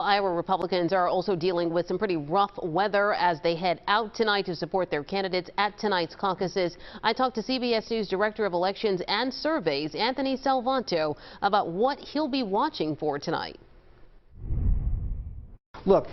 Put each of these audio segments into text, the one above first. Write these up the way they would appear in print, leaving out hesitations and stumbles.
Iowa Republicans are also dealing with some pretty rough weather as they head out tonight to support their candidates at tonight's caucuses. I talked to CBS News Director of Elections and Surveys, Anthony Salvanto, about what he'll be watching for tonight. Look,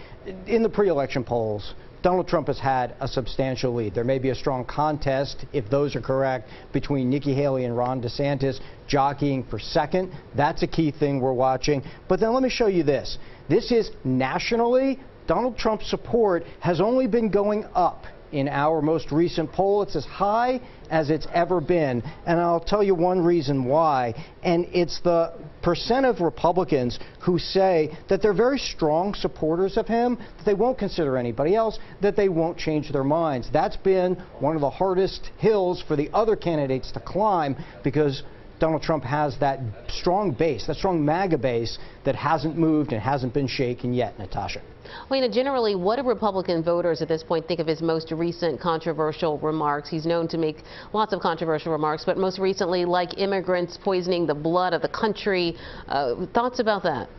in the pre-election polls, Donald Trump has had a substantial lead. There may be a strong contest, if those are correct, between Nikki Haley and Ron DeSantis jockeying for second. That's a key thing we're watching. But then let me show you this. This is nationally, Donald Trump's support has only been going up. In our most recent poll, it's as high as it's ever been. And I'll tell you one reason why. And it's the percent of Republicans who say that they're very strong supporters of him, that they won't consider anybody else, that they won't change their minds. That's been one of the hardest hills for the other candidates to climb, because Donald Trump has that strong base, that strong MAGA base that hasn't moved and hasn't been shaken yet, Natasha. Well, generally, what do Republican voters at this point think of his most recent controversial remarks? He's known to make lots of controversial remarks, but most recently, like immigrants poisoning the blood of the country. Thoughts about that?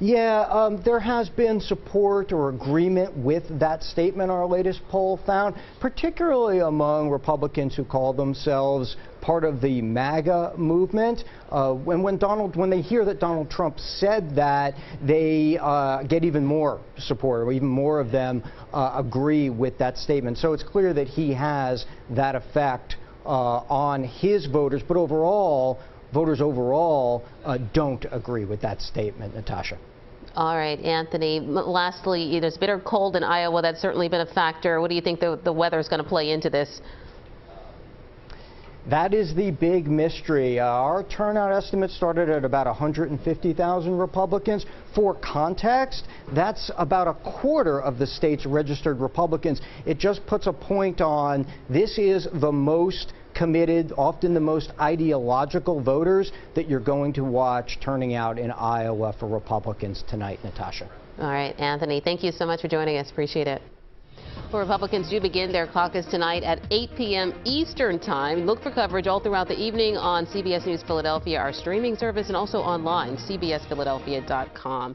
Yeah, there has been support or agreement with that statement, our latest poll found, particularly among Republicans who call themselves part of the MAGA movement. When they hear that Donald Trump said that, they get even more support, or even more of them agree with that statement. So it's clear that he has that effect on his voters, but overall, voters overall don't agree with that statement, Natasha. All right, Anthony, lastly, there's bitter cold in Iowa. That's certainly been a factor. What do you think the weather is going to play into this? That is the big mystery. Our turnout estimate started at about 150,000 Republicans. For context, that's about a quarter of the state's registered Republicans. It just puts a point on this is the most committed, often the most ideological voters that you're going to watch turning out in Iowa for Republicans tonight, Natasha. All right, Anthony, thank you so much for joining us. Appreciate it. Well, Republicans do begin their caucus tonight at 8 p.m. Eastern Time. Look for coverage all throughout the evening on CBS News Philadelphia, our streaming service, and also online, cbsphiladelphia.com.